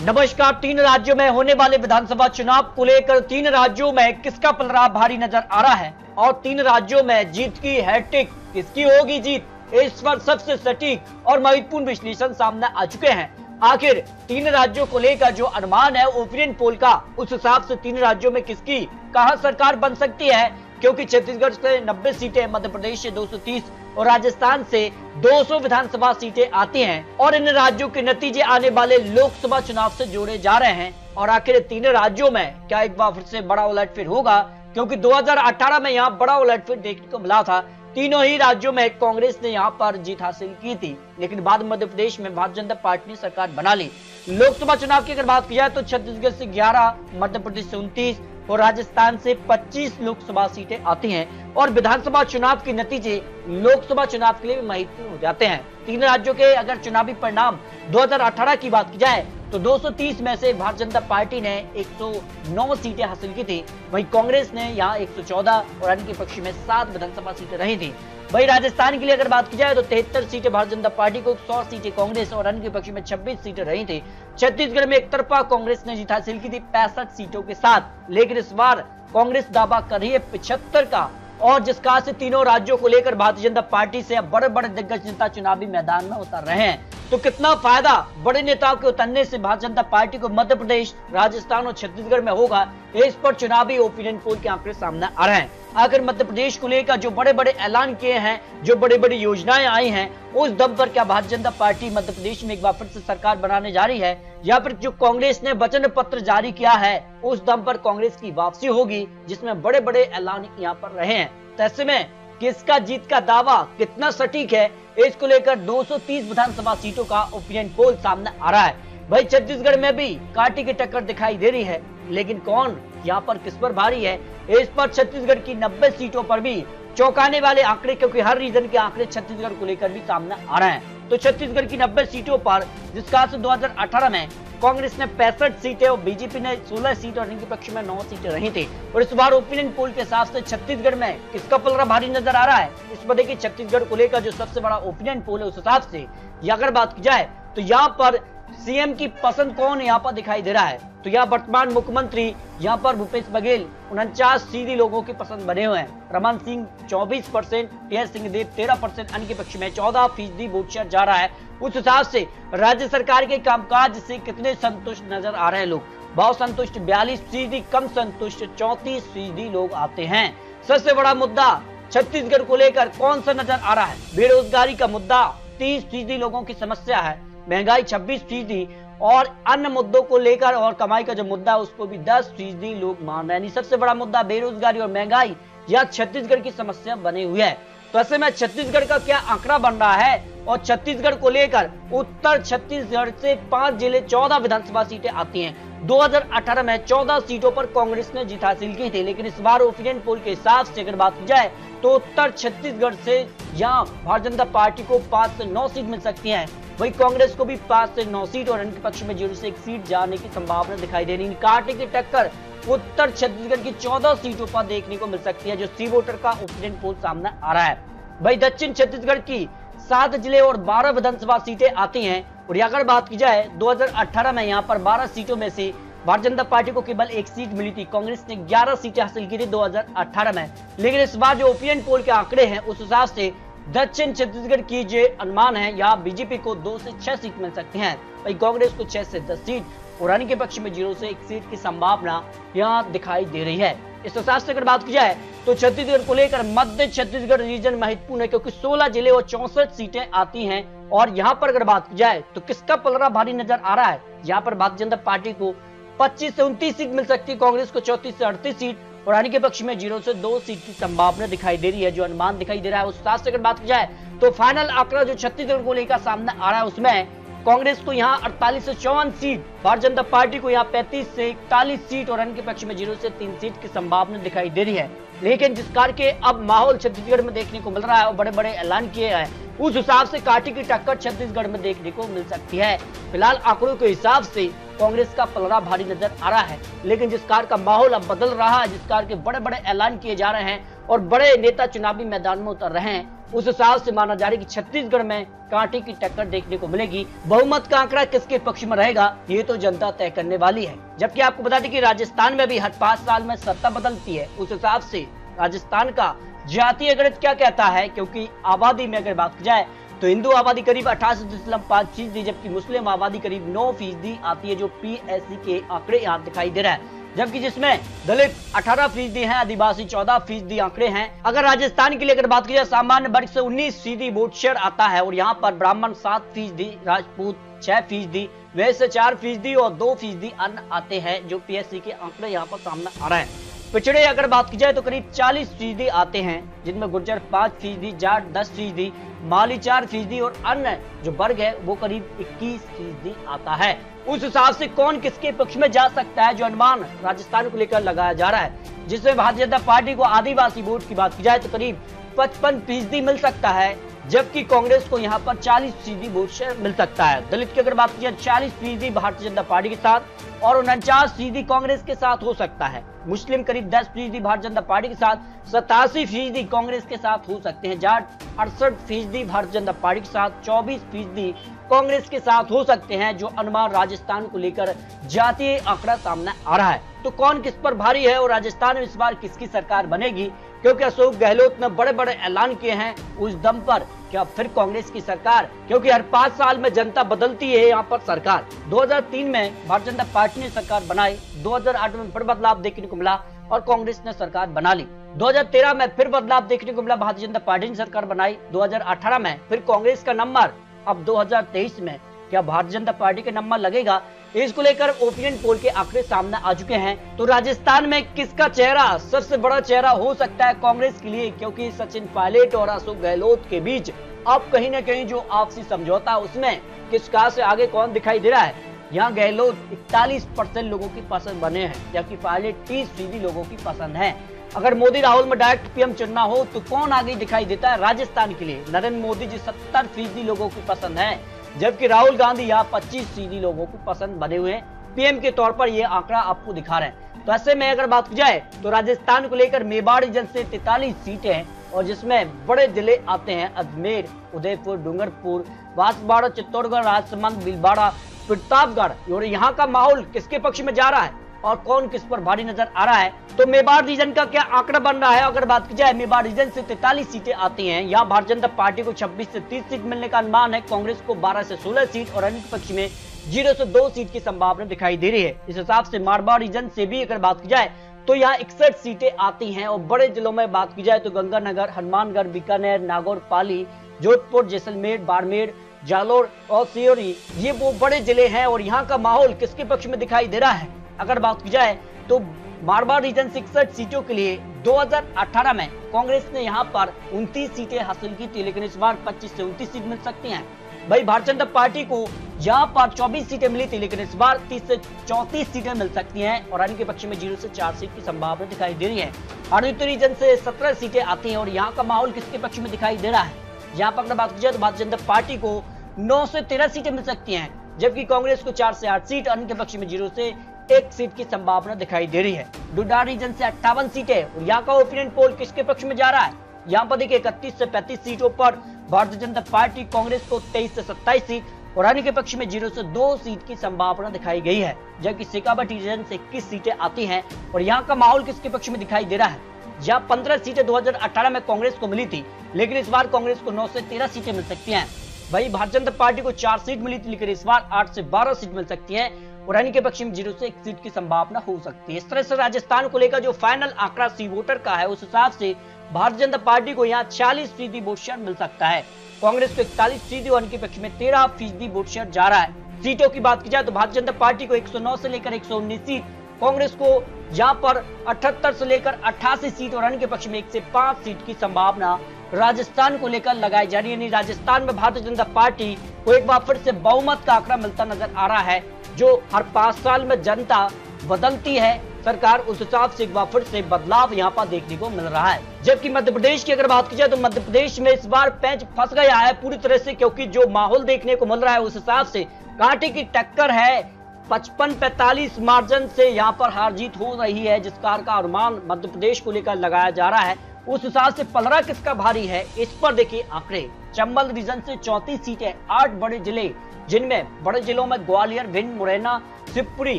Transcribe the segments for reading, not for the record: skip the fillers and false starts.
नमस्कार। 3 राज्यों में होने वाले विधानसभा चुनाव को लेकर 3 राज्यों में किसका पलड़ा भारी नजर आ रहा है और 3 राज्यों में जीत की हैट्रिक किसकी होगी जीत, इस पर सबसे सटीक और महत्वपूर्ण विश्लेषण सामने आ चुके हैं। आखिर 3 राज्यों को लेकर जो अनुमान है ओपिनियन पोल का, उस हिसाब से 3 राज्यों में किसकी कहां सरकार बन सकती है, क्योंकि छत्तीसगढ़ से 90 सीटें, मध्य प्रदेश से 230 और राजस्थान से 200 विधानसभा सीटें आती हैं और इन राज्यों के नतीजे आने वाले लोकसभा चुनाव से जोड़े जा रहे हैं। और आखिर 3 राज्यों में क्या एक बार फिर से बड़ा उलटफेर होगा, क्योंकि 2018 में यहाँ बड़ा उलटफेर देखने को मिला था। तीनों ही राज्यों में कांग्रेस ने यहाँ पर जीत हासिल की थी, लेकिन बाद मध्य प्रदेश में भारतीय जनता पार्टी ने सरकार बना ली। लोकसभा चुनाव की अगर बात की जाए तो छत्तीसगढ़ से 11, मध्य प्रदेश से 29 और राजस्थान से 25 लोकसभा सीटें आती हैं और विधानसभा चुनाव के नतीजे लोकसभा चुनाव के लिए भी महत्वपूर्ण हो जाते हैं। 3 राज्यों के अगर चुनावी परिणाम 2018 की बात की जाए तो 230 में से भारतीय जनता पार्टी ने 109 सीटें हासिल की थी, वहीं कांग्रेस ने यहाँ 114 और अन्य के पक्ष में 7 विधानसभा सीटें रही थी। वहीं राजस्थान के लिए अगर बात की जाए तो 73 सीटें भारतीय जनता पार्टी को, 100 सीटें कांग्रेस और अन्य के पक्ष में 26 सीटें रही थी। छत्तीसगढ़ में एक तरफा कांग्रेस ने जीत हासिल की थी 65 सीटों के साथ, लेकिन इस बार कांग्रेस दावा कर रही है 75 का, और जिस कहा से तीनों राज्यों को लेकर भारतीय जनता पार्टी से अब बड़े बड़े दिग्गज नेता चुनावी मैदान में उतर रहे हैं। तो कितना फायदा बड़े नेताओं के उतरने से भारतीय जनता पार्टी को मध्य प्रदेश, राजस्थान और छत्तीसगढ़ में होगा, इस पर चुनावी ओपिनियन पोल के आंकड़े सामने आ रहे हैं। आखिर मध्य प्रदेश को लेकर जो बड़े बड़े ऐलान किए हैं, जो बड़ी बड़ी योजनाएं आई हैं, उस दम पर क्या भारतीय जनता पार्टी मध्य प्रदेश में एक बार फिर से सरकार बनाने जा रही है, या फिर जो कांग्रेस ने वचन पत्र जारी किया है उस दम पर कांग्रेस की वापसी होगी, जिसमें बड़े बड़े ऐलान यहाँ पर रहे हैं। तो ऐसे में किसका जीत का दावा कितना सटीक है, इसको लेकर 230 विधानसभा सीटों का ओपिनियन पोल सामने आ रहा है। भाई छत्तीसगढ़ में भी कांटे की टक्कर दिखाई दे रही है, लेकिन कौन यहाँ पर किस पर भारी है, इस पर छत्तीसगढ़ की 90 सीटों पर भी चौंकाने वाले आंकड़े, क्योंकि हर रीजन के आंकड़े छत्तीसगढ़ को लेकर भी सामने आ रहे हैं। तो छत्तीसगढ़ की 90 सीटों पर, जिसका 2018 में कांग्रेस ने 65 सीटें और बीजेपी ने 16 सीट और इनके पक्ष में 9 सीटें रही थी, और इस बार ओपिनियन पोल के हिसाब से छत्तीसगढ़ में किसका पलड़ा भारी नजर आ रहा है, इस पर देखिए छत्तीसगढ़ को लेकर जो सबसे बड़ा ओपिनियन पोल है उस हिसाब से अगर बात की जाए तो यहाँ पर सीएम की पसंद कौन यहाँ पर दिखाई दे रहा है। तो यहाँ वर्तमान मुख्यमंत्री यहाँ पर भूपेश बघेल 49% लोगों की पसंद बने हुए हैं। रमन सिंह 24%, टीएस सिंहदेव 13%, अन्य के पक्ष में 14% वोट शेयर जा रहा है। उस हिसाब से राज्य सरकार के कामकाज से कितने संतुष्ट नजर आ रहे हैं लोग, बहुत संतुष्ट 42%, कम संतुष्ट 34% लोग आते हैं। सबसे बड़ा मुद्दा छत्तीसगढ़ को लेकर कौन सा नजर आ रहा है, बेरोजगारी का मुद्दा 30% लोगों की समस्या है, महंगाई 26% और अन्य मुद्दों को लेकर और कमाई का जो मुद्दा है उसको भी 10% लोग मान रहे हैं। सबसे बड़ा मुद्दा बेरोजगारी और महंगाई या छत्तीसगढ़ की समस्या बनी हुई है। तो ऐसे में छत्तीसगढ़ का क्या आंकड़ा बन रहा है, और छत्तीसगढ़ को लेकर उत्तर छत्तीसगढ़ से 5 जिले 14 विधानसभा सीटें आती हैं। 2018 में 14 सीटों पर कांग्रेस ने जीत हासिल की थी, लेकिन इस बार ओपिनियन पोल के हिसाब से अगर बात की जाए तो उत्तर छत्तीसगढ़ से यहाँ भारतीय जनता पार्टी को 5 से 9 सीट मिल सकती है, वही कांग्रेस को भी 5 से 9 सीट और इनके पक्ष में 0 से 1 सीट जाने की संभावना दिखाई दे रही है। कांटे की टक्कर उत्तर छत्तीसगढ़ की 14 सीटों पर देखने को मिल सकती है, जो सी वोटर का ओपिनियन पोल सामने आ रहा है। वही दक्षिण छत्तीसगढ़ की 7 जिले और 12 विधानसभा सीटें आती हैं, और अगर बात की जाए 2018 में यहाँ पर 12 सीटों में से भारतीय जनता पार्टी को केवल 1 सीट मिली थी, कांग्रेस ने 11 सीटें हासिल की थी 2018 में, लेकिन इस बार जो ओपिनियन पोल के आंकड़े हैं उस हिसाब से दक्षिण छत्तीसगढ़ की जो अनुमान है, यहाँ बीजेपी को 2 से 6 सीट मिल सकती हैं, वही कांग्रेस को 6 से 10 सीट और अन्य के पक्ष में 0 से 1 सीट की संभावना यहाँ दिखाई दे रही है। इस हिसाब से अगर बात की जाए तो छत्तीसगढ़ को लेकर मध्य छत्तीसगढ़ रीजन महत्वपूर्ण है, क्योंकि 16 जिले और 64 सीटें आती हैं, और यहाँ पर अगर बात की जाए तो किसका पलड़ा भारी नजर आ रहा है, यहाँ पर भारतीय जनता पार्टी को 25 से 29 सीट मिल सकती है, कांग्रेस को 34 से 38 सीट और अन्य के पक्ष में 0 से 2 सीट की संभावना दिखाई दे रही है, जो अनुमान दिखाई दे रहा है। उस हिसाब से अगर बात की जाए तो फाइनल आंकड़ा जो छत्तीसगढ़ को लेकर सामने आ रहा है उसमें कांग्रेस को यहाँ 48 से 54 सीट, भारतीय जनता पार्टी को यहाँ 35 से 41 सीट और अन्य के पक्ष में 0 से 3 सीट की संभावना दिखाई दे रही है। लेकिन जिस कार के अब माहौल छत्तीसगढ़ में देखने को मिल रहा है और बड़े बड़े ऐलान किए हैं, उस हिसाब से कांटे की टक्कर छत्तीसगढ़ में देखने को मिल सकती है। फिलहाल आंकड़ों के हिसाब से कांग्रेस का पलड़ा भारी नजर आ रहा है, लेकिन जिस कार का माहौल अब बदल रहा है, जिस कार के बड़े बड़े ऐलान किए जा रहे हैं और बड़े नेता चुनावी मैदान में उतर रहे हैं, उस हिसाब से माना जा रहा है कि छत्तीसगढ़ में कांटे की टक्कर देखने को मिलेगी। बहुमत का आंकड़ा किसके पक्ष में रहेगा ये तो जनता तय करने वाली है। जबकि आपको बता दें कि राजस्थान में भी हर 5 साल में सत्ता बदलती है। उस हिसाब से राजस्थान का जातीय गणित क्या कहता है, क्योंकि आबादी में अगर बात की जाए तो हिंदू आबादी करीब 88.5%, जबकि मुस्लिम आबादी करीब 9% आती है, जो PSC के आंकड़े यहाँ दिखाई दे रहा है। जबकि जिसमें दलित 18% हैं, आदिवासी 14% आंकड़े हैं। अगर राजस्थान के लिए अगर बात की जाए, सामान्य वर्ग से 19% वोट शेयर आता है और यहाँ पर ब्राह्मण 7%, राजपूत 6%, वैश्य 4% और 2% अन्य आते हैं, जो PSC के आंकड़े यहाँ पर सामने आ रहा है। पिछड़े अगर बात की जाए तो करीब 40% आते हैं, जिनमें गुर्जर 5%, जाट 10%, माली 4% और अन्य जो वर्ग है वो करीब 21% आता है। उस हिसाब से कौन किसके पक्ष में जा सकता है, जो अनुमान राजस्थान को लेकर लगाया जा रहा है, जिसमें भारतीय जनता पार्टी को आदिवासी वोट की बात की जाए तो करीब 55% मिल सकता है, जबकि कांग्रेस को यहाँ पर 40% वोट शेयर मिल सकता है। दलित की अगर बात की जाए 40% भारतीय जनता पार्टी के साथ और 49% कांग्रेस के साथ हो सकता है। मुस्लिम करीब 10% भारतीय जनता पार्टी के साथ, 87% कांग्रेस के साथ हो सकते हैं। जाट 68% भारतीय जनता पार्टी के साथ, 24% कांग्रेस के साथ हो सकते हैं, जो अनुमान राजस्थान को लेकर जातीय आंकड़ा सामने आ रहा है। तो कौन किस पर भारी है और राजस्थान में इस बार किसकी सरकार बनेगी, क्योंकि अशोक गहलोत ने बड़े बड़े ऐलान किए हैं, उस दम पर क्या फिर कांग्रेस की सरकार, क्योंकि हर 5 साल में जनता बदलती है यहाँ पर सरकार। 2003 में भारतीय जनता पार्टी ने सरकार बनाई, 2008 में फिर बदलाव देखने को मिला और कांग्रेस ने सरकार बना ली। 2013 में फिर बदलाव देखने को मिला, भारतीय जनता पार्टी ने सरकार बनाई। 2018 में फिर कांग्रेस का नंबर, अब 2023 में क्या भारतीय जनता पार्टी के नंबर लगेगा, इसको लेकर ओपिनियन पोल के आंकड़े सामने आ चुके हैं। तो राजस्थान में किसका चेहरा सबसे बड़ा चेहरा हो सकता है कांग्रेस के लिए, क्योंकि सचिन पायलट और अशोक गहलोत के बीच अब कहीं ना कहीं जो आपसी समझौता है उसमें किसका से आगे कौन दिखाई दे रहा है। यहाँ गहलोत 41% लोगों की पसंद बने हैं, जबकि पायलट 30% लोगों की पसंद है। अगर मोदी राहुल में डायरेक्ट PM चुनना हो तो कौन आगे दिखाई देता है राजस्थान के लिए, नरेंद्र मोदी जी 70% लोगों की पसंद है, जबकि राहुल गांधी यहाँ 25% लोगों को पसंद बने हुए हैं। PM के तौर पर ये आंकड़ा आपको दिखा रहे हैं। तो ऐसे में अगर बात की जाए तो राजस्थान को लेकर मेवाड़ रीजन से 43 सीटें हैं और जिसमें बड़े जिले आते हैं अजमेर, उदयपुर, डूंगरपुर, बांसवाड़ा, चित्तौड़गढ़, राजसमंद, भीलवाड़ा, प्रतापगढ़। और यहाँ का माहौल किसके पक्ष में जा रहा है और कौन किस पर भारी नजर आ रहा है, तो मेवाड़ रीजन का क्या आंकड़ा बन रहा है। अगर बात की जाए मेवाड़ रीजन से 43 सीटें आती हैं, यहाँ भारतीय जनता पार्टी को 26 से 30 सीट मिलने का अनुमान है, कांग्रेस को 12 से 16 सीट और अन्य पक्ष में 0 से 2 सीट की संभावना दिखाई दे रही है। इस हिसाब से मारवाड़ रीजन से भी अगर बात की जाए तो यहाँ 61 सीटें आती हैं और बड़े जिलों में बात की जाए तो गंगानगर, हनुमानगढ़, बीकानेर, नागौर, पाली, जोधपुर, जैसलमेर, बाड़मेर, जालोर और सियोरी, ये वो बड़े जिले हैं और यहाँ का माहौल किसके पक्ष में दिखाई दे रहा है। अगर बात की जाए तो मारवाड़ रीजन 61 सीटों के लिए 2018 में कांग्रेस ने यहाँ पर 29 सीटें हासिल की थी, लेकिन इस बार 25 से 29 सीट मिल सकती हैं। भाई भारतीय जनता पार्टी को यहाँ पर 24 सीटें मिली थी, लेकिन इस बार 30 से 34 सीटें मिल सकती हैं और अन्य के पक्ष में 0 से 4 सीट की संभावना दिखाई दे रही है। अरुणाचल रीजन से 17 सीटें आती हैं और यहाँ का माहौल किसके पक्ष में दिखाई दे रहा है। यहाँ पर अगर बात की जाए तो भारतीय जनता पार्टी को 9 से 13 सीटें मिल सकती हैं, जबकि कांग्रेस को 4 से 8 सीट, अन्य के पक्ष में 0 से 1 सीट की संभावना दिखाई दे रही है। डोडा रीजन से 58 सीटें और यहाँ का ओपिनियन पोल किसके पक्ष में जा रहा है। यहाँ पर देखिए 31 से 35 सीटों पर भारतीय जनता पार्टी, कांग्रेस को 23 से 27 सीट और अन्य के पक्ष में 0 से 2 सीट की संभावना दिखाई गई है, जबकि शेखावत रीजन से 21 सीटें आती हैं और यहाँ का माहौल किसके पक्ष में दिखाई दे रहा है। जहाँ 15 सीटें 2018 में कांग्रेस को मिली थी, लेकिन इस बार कांग्रेस को 9 से 13 सीटें मिल सकती हैं। वही भारतीय जनता पार्टी को 4 सीट मिली थी, लेकिन इस बार 8 से 12 सीट मिल सकती हैं और अन्य के पक्ष में 0 से 1 सीट की संभावना हो सकती है। इस तरह से राजस्थान को लेकर जो फाइनल आंकड़ा सी वोटर का है, उस हिसाब से भारतीय जनता पार्टी को यहाँ 40% वोट शेयर मिल सकता है, कांग्रेस को 41% और अन्य के पक्ष में 13% वोट शेयर जा रहा है। सीटों की बात की जाए तो भारतीय जनता पार्टी को 109 से लेकर 119 सीट, कांग्रेस को यहाँ पर 78 से लेकर 88 सीट और अन्य के पक्ष में 1 से 5 सीट की संभावना राजस्थान को लेकर लगाई जा रही है। यानी राजस्थान में भारतीय जनता पार्टी को एक बार फिर से बहुमत का आंकड़ा मिलता नजर आ रहा है। जो हर 5 साल में जनता बदलती है सरकार, उस हिसाब से एक बार फिर से बदलाव यहाँ पर देखने को मिल रहा है। जबकि मध्य प्रदेश की अगर बात की जाए तो मध्य प्रदेश में इस बार पेंच फंस गया है पूरी तरह से, क्योंकि जो माहौल देखने को मिल रहा है उस हिसाब से कांटे की टक्कर है। 55-45 मार्जिन से यहाँ पर हार जीत हो रही है, जिस कार का अनुमान मध्य प्रदेश को लेकर लगाया जा रहा है। उस हिसाब से पलड़ा किसका भारी है, इस पर देखिए आंकड़े। चंबल रीजन से 34 सीटें, 8 बड़े जिले, जिनमें बड़े जिलों में ग्वालियर, भिंड, मुरैना, शिवपुरी,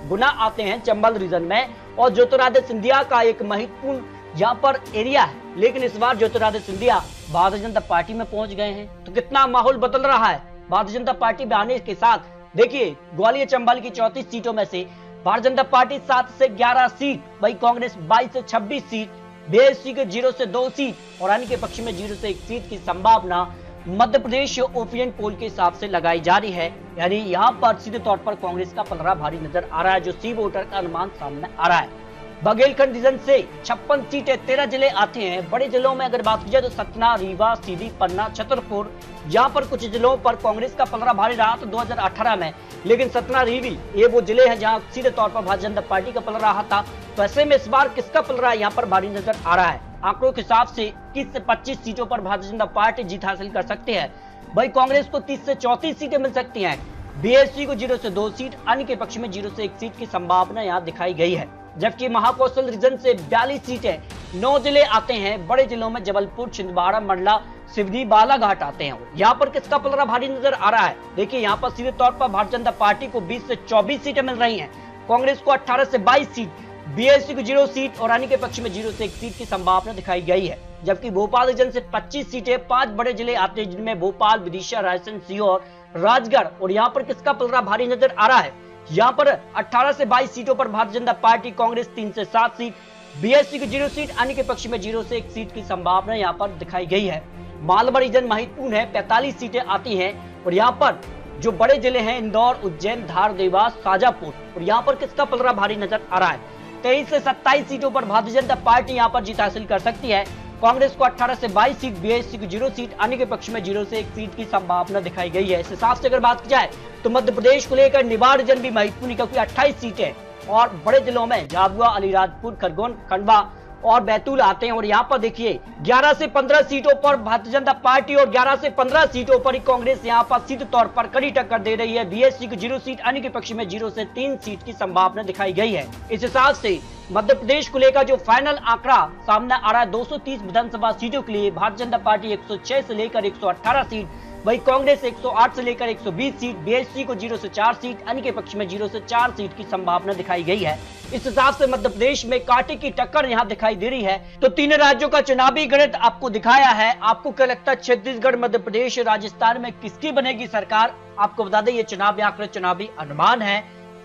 गुना आते हैं चंबल रीजन में। और ज्योतिरादित्य सिंधिया का एक महत्वपूर्ण यहाँ पर एरिया है, लेकिन इस बार ज्योतिरादित्य सिंधिया भारतीय जनता पार्टी में पहुंच गए हैं। तो कितना माहौल बदल रहा है भारतीय जनता पार्टी में आने के साथ। देखिए ग्वालियर चंबल की 34 सीटों में से भारतीय जनता पार्टी 7 से 11 सीट, वही कांग्रेस 22 से 26 सीट, बीएसपी के 0 से 2 सीट और अन्य के पक्ष में 0 से 1 सीट की संभावना मध्य प्रदेश ओपिनियन पोल के हिसाब से लगाई जा रही है। यानी यहाँ पर सीधे तौर पर कांग्रेस का पलड़ा भारी नजर आ रहा है, जो सी वोटर का अनुमान सामने आ रहा है। बघेलखंड रीजन से 56 सीटें, 13 जिले आते हैं। बड़े जिलों में अगर बात की जाए तो सतना, रीवा, सीधी, पन्ना, छतरपुर, यहाँ पर कुछ जिलों पर कांग्रेस का पलड़ा भारी रहा था 2018 में, लेकिन सतना, रीवी ये वो जिले हैं जहाँ सीधे तौर पर भारतीय जनता पार्टी का पलड़ा रहा था। तो ऐसे में इस बार किसका पलड़ा यहाँ पर भारी नजर आ रहा है? आंकड़ों के हिसाब से 21 से 25 सीटों पर भारतीय जनता पार्टी जीत हासिल कर सकते हैं। वही कांग्रेस को 30 से 34 सीटें मिल सकती हैं। बीएसपी को 0 से 2 सीट, अन्य के पक्ष में 0 से 1 सीट की संभावना यहाँ दिखाई गई है। जबकि महाकौशल रीजन से 42 सीटें, 9 जिले आते हैं। बड़े जिलों में जबलपुर, छिंदवाड़ा, मंडला, सिवनी, बालाघाट आते हैं। यहाँ पर किसका पलड़ा भारी नजर आ रहा है? देखिए यहाँ पर सीधे तौर पर भारतीय जनता पार्टी को 20 से 24 सीटें मिल रही हैं, कांग्रेस को 18 से 22 सीट, बीएसपी को 0 सीट और अन्य के पक्ष में 0 से 1 सीट की संभावना दिखाई गई है। जबकि भोपाल रीजन से 25 सीटें, 5 बड़े जिले आते हैं, जिनमें भोपाल, विदिशा, रायसेन, सीहोर, राजगढ़ और यहाँ पर किसका पलड़ा भारी नजर आ रहा है? यहाँ पर 18 से 22 सीटों पर भारतीय जनता पार्टी, कांग्रेस 3 से 7 सीट, बीएसपी की 0 सीट, अन्य के पक्ष में 0 से 1 सीट की संभावना यहाँ पर दिखाई गई है। मालवा रीजन महत्वपूर्ण है, 45 सीटें आती हैं और यहाँ पर जो बड़े जिले हैं इंदौर, उज्जैन, धार, देवास, शाजापुर और यहाँ पर किसका पलड़ा भारी नजर आ रहा है? 23 से 27 सीटों पर भारतीय जनता पार्टी यहाँ पर जीत हासिल कर सकती है। कांग्रेस को 18 से 22 सीट, बीएसपी की 0 सीट, अन्य के पक्ष में 0 से 1 सीट की संभावना दिखाई गई है। इस हिसाब से अगर बात की जाए तो मध्य प्रदेश को लेकर निवाड़ रीजन भी महत्वपूर्ण, क्योंकि 28 सीटें और बड़े जिलों में झाबुआ, अलीराजपुर, खरगोन, खंडवा और बैतूल आते हैं। और यहाँ पर देखिए 11 से 15 सीटों पर भारतीय जनता पार्टी और 11 से 15 सीटों पर ही कांग्रेस यहाँ पर सीधे तौर पर कड़ी टक्कर दे रही है। बीएसपी की 0 सीट, अन्य के पक्ष में 0 से 3 सीट की संभावना दिखाई गई है। इस हिसाब से मध्य प्रदेश को लेकर जो फाइनल आंकड़ा सामने आ रहा है, 230 विधानसभा सीटों के लिए भारतीय जनता पार्टी 106 से लेकर 118 सीट, वही कांग्रेस 108 से लेकर 120 सीट, बीएसपी को 0 से 4 सीट, अन्य के पक्ष में 0 से 4 सीट की संभावना दिखाई गई है। इस हिसाब से मध्य प्रदेश में कांटे की टक्कर यहां दिखाई दे रही है। तो 3 राज्यों का चुनावी गणित आपको दिखाया है। आपको क्या लगता है छत्तीसगढ़, मध्य प्रदेश, राजस्थान में किसकी बनेगी सरकार? आपको बता दें ये चुनावी आंकड़े, चुनावी अनुमान है।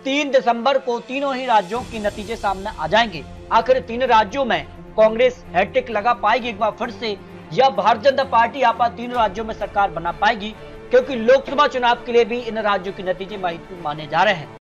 3 दिसंबर को तीनों ही राज्यों के नतीजे सामने आ जाएंगे। आखिर 3 राज्यों में कांग्रेस हैट्रिक लगा पाएगी एक बार फिर से, या भारतीय जनता पार्टी यहाँ पर 3 राज्यों में सरकार बना पाएगी? क्योंकि लोकसभा चुनाव के लिए भी इन राज्यों के नतीजे महत्वपूर्ण माने जा रहे हैं।